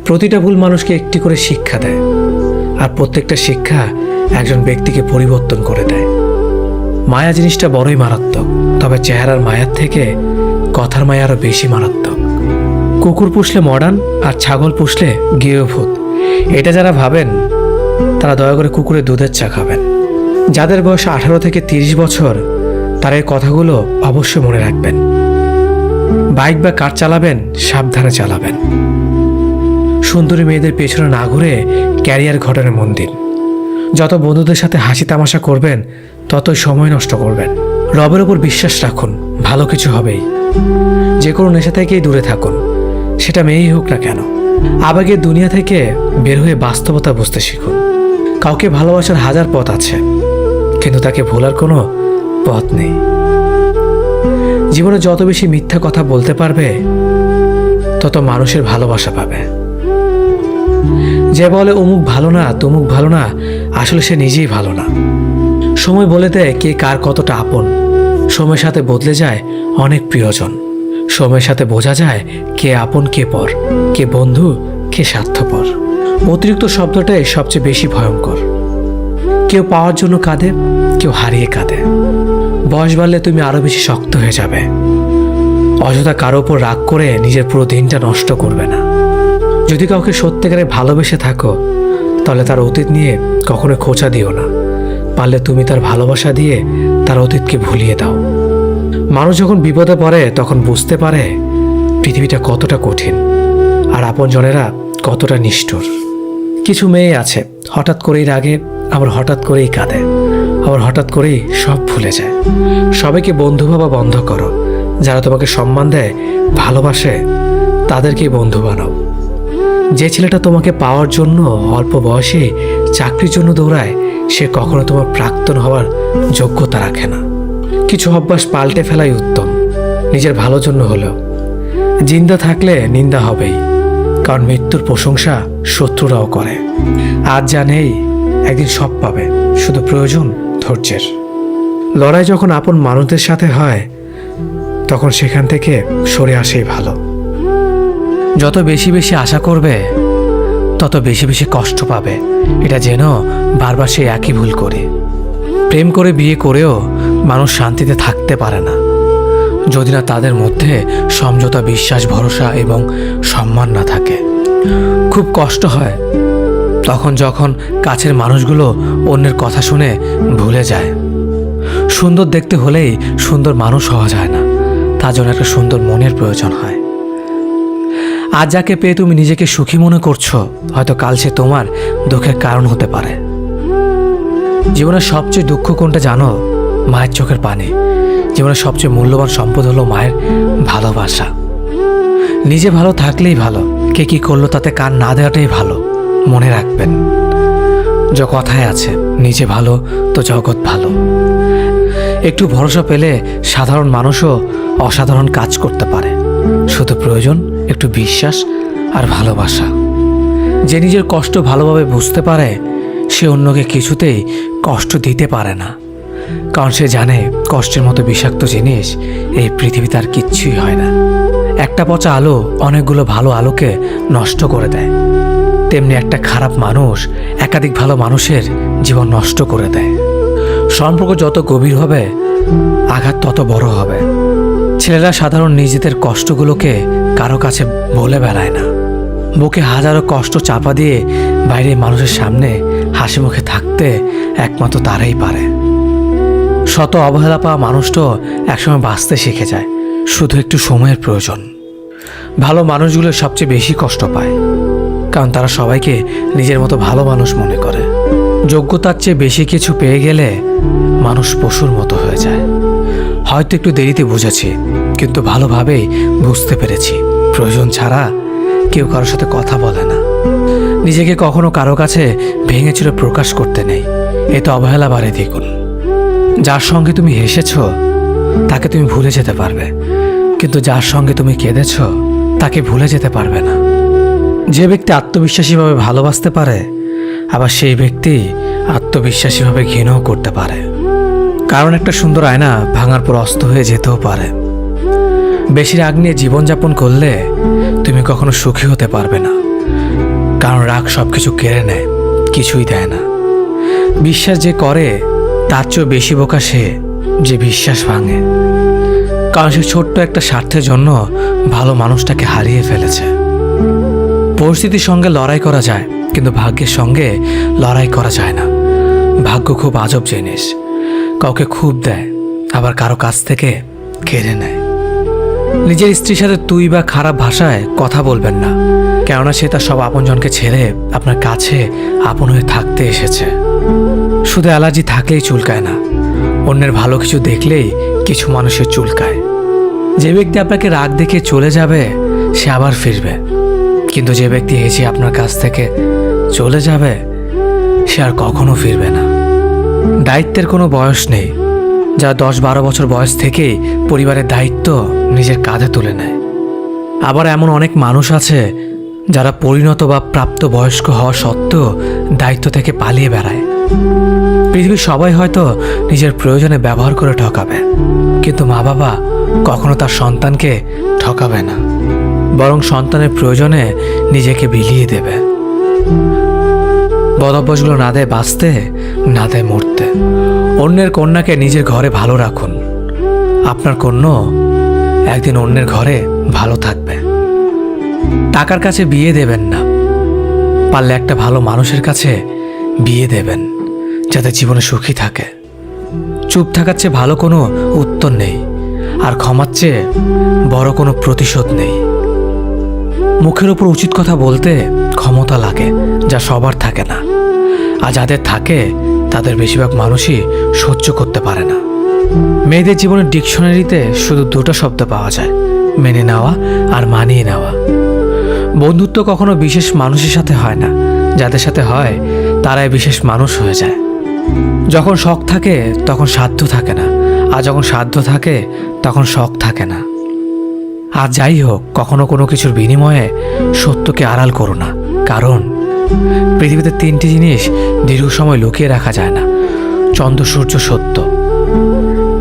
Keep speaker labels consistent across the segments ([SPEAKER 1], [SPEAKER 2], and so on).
[SPEAKER 1] প্রতিটা ভুল মানুষকে একটি করে শিক্ষা দেয়, আর প্রত্যেকটা শিক্ষা একজন ব্যক্তিকে পরিবর্তন করে দেয়। মায়া জিনিসটা বড়ই মারাত্মক, তবে চেহারার মায়ার থেকে কথার মায়া আরো বেশি মারাত্মক। কুকুর পুষলে মডার্ন আর ছাগল পুষলে গৃহভূত, এটা যারা ভাবেন তারা দয়া করে কুকুরের দুধের চা খাবেন। যাদের বয়স 18 থেকে 30 বছর তারা এই কথাগুলো অবশ্যই মনে রাখবেন। বাইক বা কার চালাবেন সাবধানে চালাবেন। সুন্দরী মেয়েদের পেছনে না ঘুরে ক্যারিয়ার ঘটানো মন দিন। যত বন্ধুদের সাথে হাসি তামাশা করবেন ততই সময় নষ্ট করবেন। রবের ওপর বিশ্বাস রাখুন, ভালো কিছু হবেই। যে কোনো নেশা থেকেই দূরে থাকুন, সেটা মেয়েই হোক না কেন। আবেগের দুনিয়া থেকে বের হয়ে বাস্তবতা বুঝতে শিখুন। কাউকে ভালোবাসার হাজার পথ আছে, কিন্তু তাকে ভোলার কোনো পথ নেই। জীবনে যত বেশি মিথ্যা কথা বলতে পারবে তত মানুষের ভালোবাসা পাবে। যে বলে অমুক ভালো না তমুক ভালো না, আসলে সে নিজেই ভালো না। সময় বলে দেয় কে কার কতটা আপন। সময়ের সাথে বদলে যায় অনেক প্রিয়জন। সময়ের সাথে বোঝা যায় কে আপন কে পর, কে বন্ধু কে স্বার্থপর। অতিরিক্ত শব্দটাই সবচেয়ে বেশি ভয়ঙ্কর। কেউ পাওয়ার জন্য কাঁদে, কেউ হারিয়ে কাঁদে। বয়স বাড়লে তুমি আরো বেশি শক্ত হয়ে যাবে। অযথা কারো ওপর রাগ করে নিজের পুরো দিনটা নষ্ট করবে না। যদি কাউকে সত্যিকারে ভালোবেসে থাকো তাহলে তার অতীত নিয়ে কখনো খোঁচা দিও না। পারলে তুমি তার ভালোবাসা দিয়ে তার অতীতকে ভুলিয়ে দাও। মানুষ যখন বিপদে পড়ে তখন বুঝতে পারে পৃথিবীটা কতটা কঠিন আর আপনজনেরা কতটা নিষ্ঠুর। কিছু মেয়ে আছে হঠাৎ করেই রাগে, আবার হঠাৎ করেই কাঁদে, আবার হঠাৎ করেই সব ভুলে যায়। সবাইকে বন্ধু ভাবা বন্ধ করো। যারা তোমাকে সম্মান দেয়, ভালোবাসে, তাদেরকেই বন্ধু বানাও। যে ছেলেটা তোমাকে পাওয়ার জন্য অল্প বয়সে চাকরির জন্য দৌড়ায়, সে কখনো তোমার প্রাক্তন হওয়ার যোগ্যতা রাখে না। কিছু অভ্যাস পাল্টে ফেলাই উত্তম, নিজের ভালোর জন্য হলেও। জিন্দা থাকলে নিন্দা হবেই, কারণ মৃত্যুর প্রশংসা শত্রুরাও করে। আজ যা নেই একদিন সব পাবে, শুধু প্রয়োজন ধৈর্যের। লড়াই যখন আপন মানুষদের সাথে হয় তখন সেখান থেকে সরে আসেই ভালো। যত বেশি বেশি আশা করবে তত বেশি বেশি কষ্ট পাবে, এটা যেন বারবার সেই একই ভুল করে। প্রেম করে বিয়ে করেও মানুষ শান্তিতে থাকতে পারে না যদি না তাদের মধ্যে সমঝোতা, বিশ্বাস, ভরসা এবং সম্মান না থাকে। খুব কষ্ট হয় তখন যখন কাছের মানুষগুলো অন্যের কথা শুনে ভুলে যায়। সুন্দর দেখতে হলেই সুন্দর মানুষ হওয়া যায় না, তার জন্য একটা সুন্দর মনের প্রয়োজন হয়। আজ যাকে পেয়ে তুমি নিজেকে সুখী মনে করছো, হয়তো কাল সে তোমার দুঃখের কারণ হতে পারে। জীবনের সবচেয়ে দুঃখ কোনটা জানো? মায়ের চোখের পানি। জীবনের সবচেয়ে মূল্যবান সম্পদ হলো মায়ের ভালোবাসা। নিজে ভালো থাকলেই ভালো, কে কি করলো তাতে কান না দেওয়াটাই ভালো। মনে রাখবেন, যে কথায় আছে, নিজে ভালো তো জগৎ ভালো। একটু ভরসা পেলে সাধারণ মানুষও অসাধারণ কাজ করতে পারে। শুধু প্রয়োজন একটু বিশ্বাস আর ভালোবাসা। যে নিজের কষ্ট ভালোভাবে বুঝতে পারে সে অন্যকে কিছুতেই কষ্ট দিতে পারে না, কারণ সে জানে কষ্টের মতো বিষাক্ত জিনিস এই পৃথিবীতে আর কিচ্ছুই হয় না। একটা পচা আলো অনেকগুলো ভালো আলোকে নষ্ট করে দেয়, তেমনি একটা খারাপ মানুষ একাধিক ভালো মানুষের জীবন নষ্ট করে দেয়। সম্পর্ক যত গভীর হবে আঘাত তত বড় হবে। ছেলেরা সাধারণ নিজেদের কষ্টগুলোকে কারো কাছে বলে বেড়ায় না। বুকে হাজারো কষ্ট চাপা দিয়ে বাইরে মানুষের সামনে হাসি মুখে থাকতে একমাত্র তারাই পারে। শত অবহেলা পাওয়া মানুষটাও একসময় বাঁচতে শিখে যায়, শুধু একটু সময়ের প্রয়োজন। ভালো মানুষগুলো সবচেয়ে বেশি কষ্ট পায়, কারণ তারা সবাইকে নিজের মতো ভালো মানুষ মনে করে। যোগ্যতার চেয়ে বেশি কিছু পেয়ে গেলে মানুষ পশুর মতো হয়ে যায়। হয়তো একটু দেরিতে বুঝেছি, কিন্তু ভালোভাবেই বুঝতে পেরেছি প্রয়োজন ছাড়া কেউ কারোর সাথে কথা বলে না। নিজেকে কখনো কারো কাছে ভেঙে চুরে প্রকাশ করতে নেই, এতে অবহেলা বাড়ে দ্বিগুণ। যার সঙ্গে তুমি হেসেছ তাকে তুমি ভুলে যেতে পারবে, কিন্তু যার সঙ্গে তুমি কেঁদেছ তাকে ভুলে যেতে পারবে না। যে ব্যক্তি আত্মবিশ্বাসীভাবে ভালোবাসতে পারে, আবার সেই ব্যক্তি আত্মবিশ্বাসীভাবে ঘৃণাও করতে পারে। কারণ একটা সুন্দর আয়না ভাঙার পর অস্ত হয়ে যেতেও পারে। বেশি রাগ নিয়ে জীবনযাপন করলে তুমি কখনো সুখী হতে পারবে না। কারণ রাগ সব কিছু কেড়ে নেয়, কিছুই দেয় না। বিশ্বাস যে করে তার চেয়েও বেশি বোকা সে যে বিশ্বাস ভাঙে, কারণ সে ছোট্ট একটা স্বার্থের জন্য ভালো মানুষটাকে হারিয়ে ফেলেছে। পরিস্থিতির সঙ্গে লড়াই করা যায়, কিন্তু ভাগ্যের সঙ্গে লড়াই করা যায় না। ভাগ্য খুব আজব জিনিস, কাউকে খুব দেয়, আবার কারো কাছ থেকে কেড়ে নেয়। নিজের স্ত্রীর সাথে তুই বা খারাপ ভাষায় কথা বলবেন না, কেননা সে তার সব আপনজনকে ছেড়ে আপনার কাছে আপন হয়ে থাকতে এসেছে। শুধু অ্যালার্জি থাকলেই চুলকায় না, অন্যের ভালো কিছু দেখলেই কিছু মানুষের চুলকায়। যে ব্যক্তি আপনাকে রাগ দেখে চলে যাবে সে আবার ফিরবে, কিন্তু যে ব্যক্তি হেসে আপনার কাছ থেকে চলে যাবে সে আর কখনো ফিরবে না। দায়িত্বের কোনো বয়স নেই, যারা 10-12 বছর বয়স থেকেই পরিবারের দায়িত্ব নিজের কাঁধে তুলে নেয়। আবার এমন অনেক মানুষ আছে যারা পরিণত বা প্রাপ্তবয়স্ক হওয়া সত্ত্বেও দায়িত্ব থেকে পালিয়ে বেড়ায়। পৃথিবীর সবাই হয়তো নিজের প্রয়োজনে ব্যবহার করে ঠকাবে, কিন্তু মা বাবা কখনো তার সন্তানকে ঠকাবে না, বরং সন্তানের প্রয়োজনে নিজেকে বিলিয়ে দেবে। বদভ্যাসগুলো না দেয় বাঁচতে, না দেয় মরতে। অন্যের কন্যাকে নিজের ঘরে ভালো রাখুন, আপনার কন্যা একদিন অন্যের ঘরে ভালো থাকবে। টাকার কাছে বিয়ে দেবেন না, পারলে একটা ভালো মানুষের কাছে বিয়ে দেবেন, যাতে জীবনে সুখী থাকে। চুপ থাকার চেয়ে ভালো কোনো উত্তর নেই, আর ক্ষমার চেয়ে বড় কোনো প্রতিশোধ নেই। মুখের ওপর উচিত কথা বলতে ক্ষমতা লাগে, যা সবার থাকে না, আর যাদের থাকে তাদের বেশিরভাগ মানুষই সহ্য করতে পারে না। মেয়েদের জীবনের ডিকশনারিতে শুধু দুটো শব্দ পাওয়া যায়, মেনে নেওয়া আর মানিয়ে নেওয়া। বন্ধুত্ব কখনো বিশেষ মানুষের সাথে হয় না, যাদের সাথে হয় তারাই বিশেষ মানুষ হয়ে যায়। যখন শখ থাকে তখন সাধ্য থাকে না, আর যখন সাধ্য থাকে তখন শখ থাকে না। আর যাই হোক, কখনো কোনো কিছুর বিনিময়ে সত্যকে আড়াল করো না, কারণ পৃথিবীতে 3টি জিনিস দীর্ঘ সময় লুকিয়ে রাখা যায় না: চন্দ্র, সূর্য, সত্য।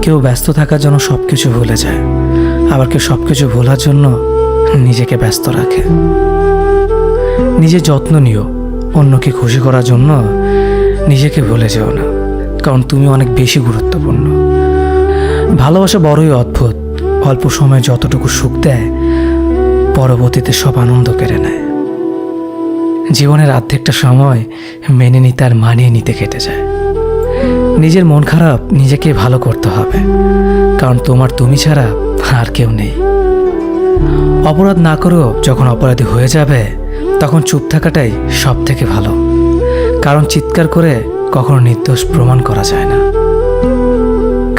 [SPEAKER 1] কেউ ব্যস্ত থাকার জন্য সব কিছু ভুলে যায়, আবার কেউ সব কিছু ভোলার জন্য নিজেকে ব্যস্ত রাখে। নিজের যত্ন নিও, অন্যকে খুশি করার জন্য নিজেকে ভুলে যেও না, কারণ তুমি অনেক বেশি গুরুত্বপূর্ণ। ভালোবাসা বড়ই অদ্ভুত, অল্প সময়ে যতটুকু সুখ দেয় পরবর্তীতে সব আনন্দ কেড়ে নেয়। জীবনের অর্ধেকটা সময় মেনে নিতে আর মানিয়ে নিতে কেটে যায়। নিজের মন খারাপ নিজেকে ভালো করতে হবে, কারণ তোমার তুমি ছাড়া আর কেউ নেই। অপরাধ না করেও যখন অপরাধী হয়ে যাবে তখন চুপ থাকাটাই সব থেকে ভালো, কারণ চিৎকার করে কখনো নির্দোষ প্রমাণ করা যায় না।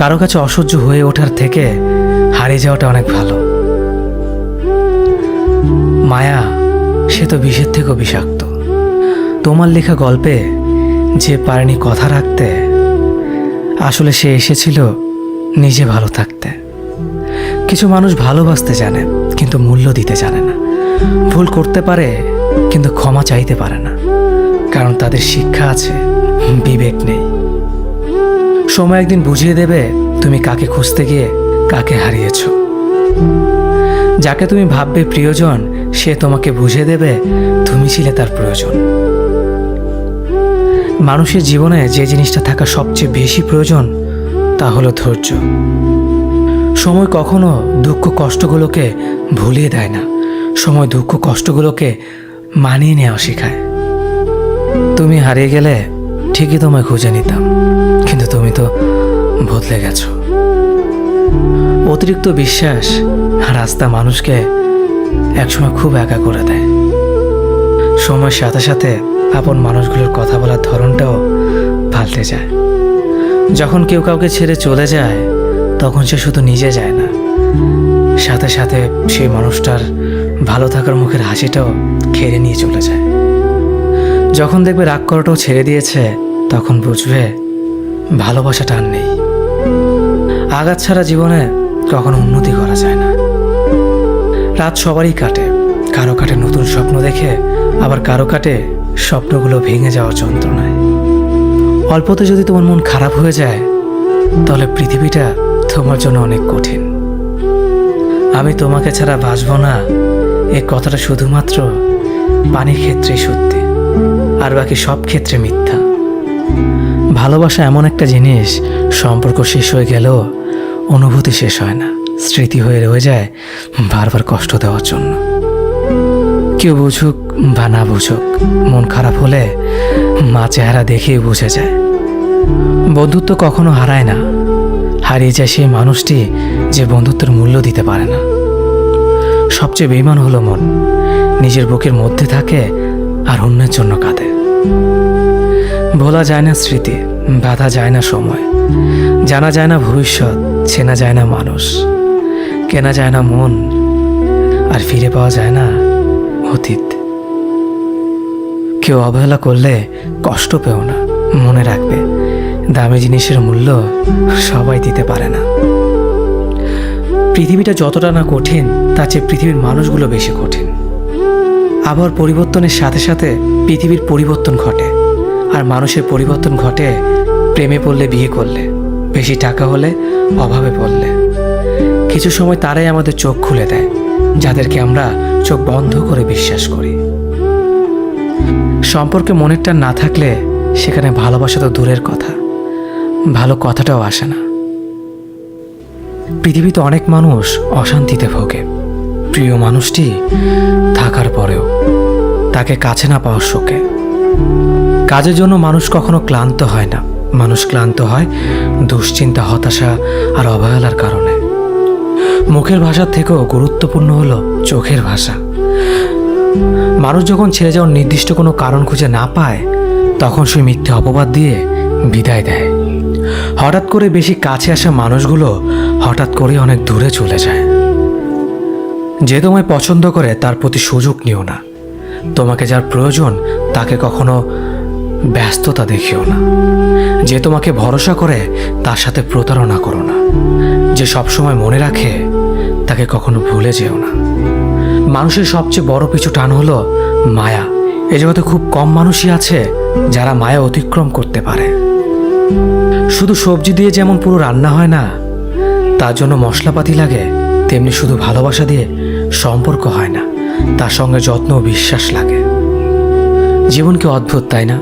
[SPEAKER 1] কারো কাছে অসহ্য হয়ে ওঠার থেকে হারিয়ে যাওয়াটা অনেক ভালো। মায়া সে তো বিষের থেকেও বিষাক্ত। তোমার লেখা গল্পে যে পারেনি কথা রাখতে, আসলে সে এসেছিল নিজে ভালো থাকতে। কিছু মানুষ ভালোবাসতে জানে কিন্তু মূল্য দিতে জানে না। ভুল করতে পারে কিন্তু ক্ষমা চাইতে পারে না, কারণ তাদের শিক্ষা আছে, বিবেক নেই। সময় একদিন বুঝিয়ে দেবে তুমি কাকে খুঁজতে গিয়ে কাকে হারিয়েছ। যাকে তুমি ভাববে প্রিয়জন, সে তোমাকে বুঝিয়ে দেবে তুমি ছিলে তার প্রয়োজন। মানুষের জীবনে যে জিনিসটা থাকা সবচেয়ে বেশি প্রয়োজন তা হলো ধৈর্য। সময় কখনো দুঃখ কষ্টগুলোকে ভুলিয়ে দেয় না, সময় দুঃখ কষ্টগুলোকে মানিয়ে নেওয়া শেখায়। তুমি হারিয়ে গেলে ঠিকই তোমায় খুঁজে নিতাম, কিন্তু তুমি তো বদলে গেছো। অতিরিক্ত বিশ্বাস রাস্তা মানুষকে একসময় খুব একা করে দেয়। সময়ের সাথে সাথে আপন মানুষগুলোর কথা বলার ধরনটাও পাল্টে যায়। যখন কেউ কাউকে ছেড়ে চলে যায় তখন সে শুধু নিজে যায় না, সাথে সাথে সেই মানুষটার ভালো থাকার মুখের হাসিটাও কেড়ে নিয়ে চলে যায়। যখন দেখবে রাগ করাটাও ছেড়ে দিয়েছে তখন বুঝবে ভালোবাসাটা আর নেই। আঘাত ছাড়া জীবনে কখনো উন্নতি করা যায় না। রাত সবারই কাটে, কারো কাটে নতুন স্বপ্ন দেখে, আবার কারো কাটে স্বপ্নগুলো ভেঙে যাওয়ার যন্ত্রণায়। অল্পতে যদি তোমার মন খারাপ হয়ে যায় তাহলে পৃথিবীটা তোমার জন্য অনেক কঠিন। আমি তোমাকে ছাড়া বাঁচব না, এই কথাটা শুধুমাত্র পানির ক্ষেত্রে সত্যি, আর বাকি সব ক্ষেত্রে মিথ্যা। ভালোবাসা এমন একটা জিনিস, সম্পর্ক শেষ হয়ে গেলেও অনুভূতি শেষ হয় না, স্মৃতি হয়ে রয়ে যায় বারবার কষ্ট দেওয়ার জন্য। কেউ বুঝুক বা না বুঝুক, মন খারাপ হলে মা চেহারা দেখেই বুঝে যায়। বন্ধুত্ব কখনো হারায় না, হারিয়ে যায় সেই মানুষটি যে বন্ধুত্বের মূল্য দিতে পারে না। সবচেয়ে বেঈমান হলো মন, নিজের বুকের মধ্যে থাকে আর অন্যের জন্য কাঁদে। ভোলা যায় না স্মৃতি, বাধা যায় না সময়, জানা যায় না ভবিষ্যৎ, চেনা যায় না মানুষ, কেনা যায় না মন, আর ফিরে পাওয়া যায় না অতীত। কেউ অবহেলা করলে কষ্ট পেও না, মনে রাখবে দামি জিনিসের মূল্য সবাই দিতে পারে না। পৃথিবীটা যতটা না কঠিন, তার চেয়ে পৃথিবীর মানুষগুলো বেশি কঠিন। আবহাওয়ার পরিবর্তনের সাথে সাথে পৃথিবীর পরিবর্তন ঘটে, আর মানুষের পরিবর্তন ঘটে প্রেমে পড়লে, বিয়ে করলে, বেশি টাকা হলে, অভাবে পড়লে। কিছু সময় তারাই আমাদের চোখ খুলে দেয়, যাদেরকে আমরা চোখ বন্ধ করে বিশ্বাস করি। সম্পর্কে মনের টান না থাকলে সেখানে ভালোবাসা তো দূরের কথা, ভালো কথাটাও আসে না। পৃথিবীতে অনেক মানুষ অশান্তিতে ভোগে, প্রিয় মানুষটি থাকার পরেও তাকে কাছে না পাওয়ার শোকে। কাজের জন্য মানুষ কখনো ক্লান্ত হয় না, মানুষ ক্লান্ত হয় দুশ্চিন্তা, হতাশা আর অবহেলার কারণে। মুখের ভাষার থেকেও গুরুত্বপূর্ণ হলো চোখের ভাষা। মানুষ যখন ছেড়ে যাওয়ার নির্দিষ্ট কোনো কারণ খুঁজে না পায়, তখন সে মিথ্যে অপবাদ দিয়ে বিদায় দেয়। হঠাৎ করে বেশি কাছে আসা মানুষগুলো হঠাৎ করে অনেক দূরে চলে যায়। যে তোমায় পছন্দ করে তার প্রতি সুযোগ নিও না, তোমাকে যার প্রয়োজন তাকে কখনো ব্যস্ততা দেখিও না। যে তোমাকে ভরসা করে তার সাথে প্রতারণা করো না। যে সবসময় মনে রাখে তাকে কখনো ভুলে যেও না। মানুষের সবচেয়ে বড় পিছু টান হলো মায়া। এ জগতে খুব কম মানুষই আছে যারা মায়া অতিক্রম করতে পারে। শুধু সবজি দিয়ে যেমন পুরো রান্না হয় না, তার জন্য মশলাপাতি লাগে, তেমনি শুধু ভালোবাসা দিয়ে সম্পর্ক হয় না, তার সঙ্গে যত্ন ও বিশ্বাস লাগে। জীবন কি অদ্ভুত, তাই না?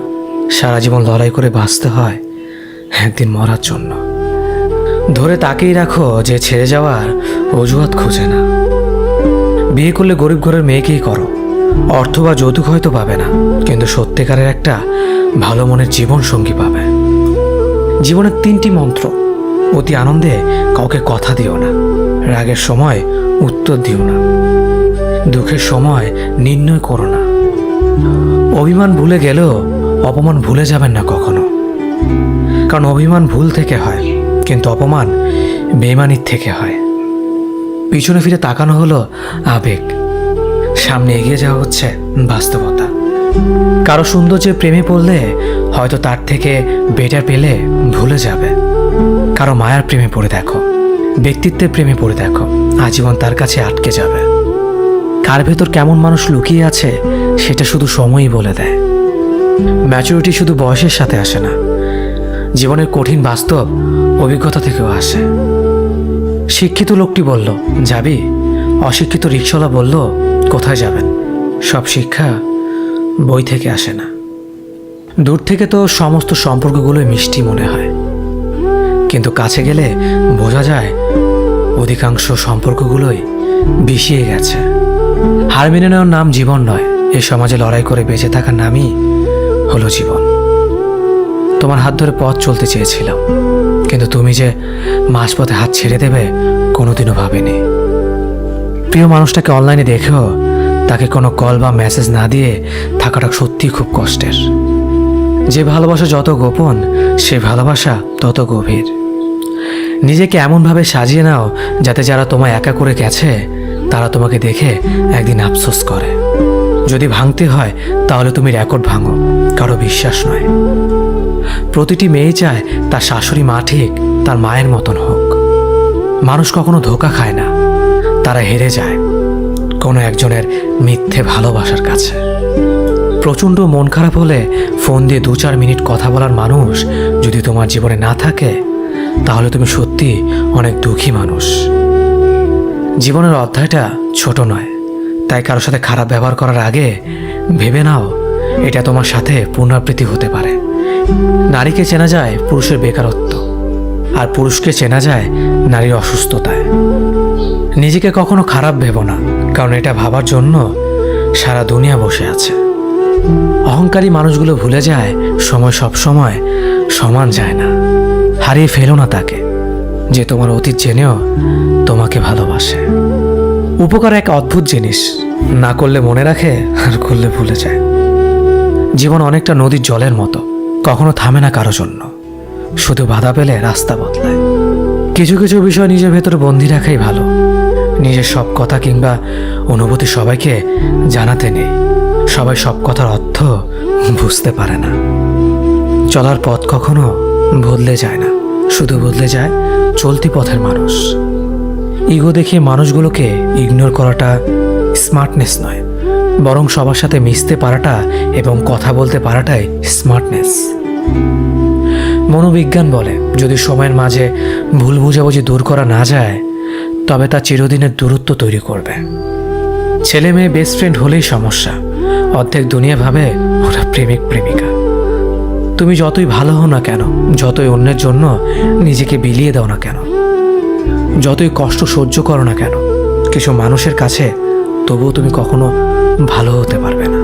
[SPEAKER 1] সারা জীবন লড়াই করে বাঁচতে হয় একদিন মরার জন্য। ধরে তাকেই রাখো যে ছেড়ে যাওয়ার অজুহাত খোঁজে না। বিয়ে করলে গরিব ঘরের মেয়েকেই করো, অর্থ বা যৌতুক হয়তো পাবে না, কিন্তু সত্যিকারের একটা ভালো মনের জীবন সঙ্গী পাবে। জীবনের 3টি মন্ত্র: অতি আনন্দে কাউকে কথা দিও না, রাগের সময় উত্তর দিও না, দুঃখের সময় নির্ণয় করো না। অভিমান ভুলে গেলেও অপমান ভুলে যাবেন না কখনো, কারণ অভিমান ভুল থেকে হয়, কিন্তু অপমান বেইমানির থেকে হয়। পিছনে ফিরে তাকানো হলো আবেগ, সামনে এগিয়ে যাওয়া হচ্ছে বাস্তবতা। কারো সৌন্দর্যের প্রেমে পড়লে হয়তো তার থেকে বেটার পেলে ভুলে যাবে। কারো মায়ার প্রেমে পড়ে দেখো, ব্যক্তিত্বের প্রেমে পড়ে দেখো, আজীবন তার কাছে আটকে যাবে। কার ভেতর কেমন মানুষ লুকিয়ে আছে সেটা শুধু সময়ই বলে দেয়। ম্যাচুরিটি শুধু বয়সের সাথে আসে না, জীবনের কঠিন বাস্তব অভিজ্ঞতা থেকেও আসে। শিক্ষিত লোকটি বলল, যাবি? অশিক্ষিত রিকশাওয়ালা বলল, কোথায় যাবেন? সব শিক্ষা বই থেকে আসে না। দূর থেকে তো সমস্ত সম্পর্কগুলোই মিষ্টি মনে হয়, কিন্তু কাছে গেলে বোঝা যায় অধিকাংশ সম্পর্কগুলোই বিষিয়ে গেছে। হার মেনে নেওয়ার নাম জীবন নয়, এই সমাজে লড়াই করে বেঁচে থাকার নামই হলো জীবন। তোমার হাত ধরে পথ চলতে চেয়েছিলাম, কিন্তু তুমি যে মাঝপথে হাত ছেড়ে দেবে কোনোদিনও ভাবিনি। প্রিয় মানুষটাকে অনলাইনে দেখেও তাকে কোনো কল বা মেসেজ না দিয়ে থাকাটা সত্যিই খুব কষ্টের। যে ভালোবাসা যত গোপন, সে ভালোবাসা তত গভীর। নিজেকে এমনভাবে সাজিয়ে নাও যাতে যারা তোমায় একা করে গেছে তারা তোমাকে দেখে একদিন আফসোস করে। যদি ভাঙতে হয় তাহলে তুমি রেকর্ড ভাঙো, কারো বিশ্বাস নয়। প্রতিটি মেয়ে চায় তার শাশুড়ি মা ঠিক তার মায়ের মতন হোক। মানুষ কখনো ধোঁকা খায় না, তারা হেরে যায় কোনো একজনের মিথ্যে ভালোবাসার কাছে। প্রচণ্ড মন খারাপ হলে ফোন দিয়ে 2-4 মিনিট কথা বলার মানুষ যদি তোমার জীবনে না থাকে, তাহলে তুমি সত্যি অনেক দুঃখী মানুষ। জীবনের অধ্যায়টা ছোট নয়, তাই কারোর সাথে খারাপ ব্যবহার করার আগে ভেবে নাও, এটা তোমার সাথে পুনরাবৃত্তি হতে পারে। নারীকে চেনা যায় পুরুষের বেকারত্ব, আর পুরুষকে চেনা যায় নারীর অসুস্থতায়। নিজেকে কখনো খারাপ ভেবো না, কারণ এটা ভাবার জন্য সারা দুনিয়া বসে আছে। অহংকারী মানুষগুলো ভুলে যায় সময় সব সময় সমান যায় না। হারিয়ে ফেলো না তাকে, যে তোমার অতীত জেনেও তোমাকে ভালোবাসে। উপকার এক অদ্ভুত জিনিস, না করলে মনে রাখে, আর করলে ভুলে যায়। জীবন অনেকটা নদীর জলের মতো, কখনো থামে না কারো জন্য, শুধু বাধা পেলে রাস্তা বদলায়। কিছু কিছু বিষয় নিজের ভেতরে বন্দি রাখাই ভালো। নিজের সব কথা কিংবা অনুভূতি সবাইকে জানাতে নেই। সবাই সব কথার অর্থ বুঝতে পারে না। চলার পথ কখনো বদলে যায় না, শুধু বদলে যায় চলতি পথের মানুষ। ইগো দেখিয়ে মানুষগুলোকে ইগনোর করাটা স্মার্টনেস নয়, বরং সবার সাথে মিশতে পারাটা এবং কথা বলতে পারাটাই স্মার্টনেস। মনোবিজ্ঞান বলে, যদি সময়ের মাঝে ভুল বোঝাবুঝি দূর করা না যায়, তবে তা চিরদিনের দূরত্ব তৈরি করবে। ছেলে মেয়ে বেস্ট ফ্রেন্ড হলেই সমস্যা, অর্ধেক দুনিয়া ভাবে ওরা প্রেমিক প্রেমিকা। তুমি যতই ভালো হও না কেন, যতই অন্যের জন্য নিজেকে বিলিয়ে দাও না কেন, যতই কষ্ট সহ্য করো না কেন, কিছু মানুষের কাছে তবুও তুমি কখনো ভালো হতে পারবে না।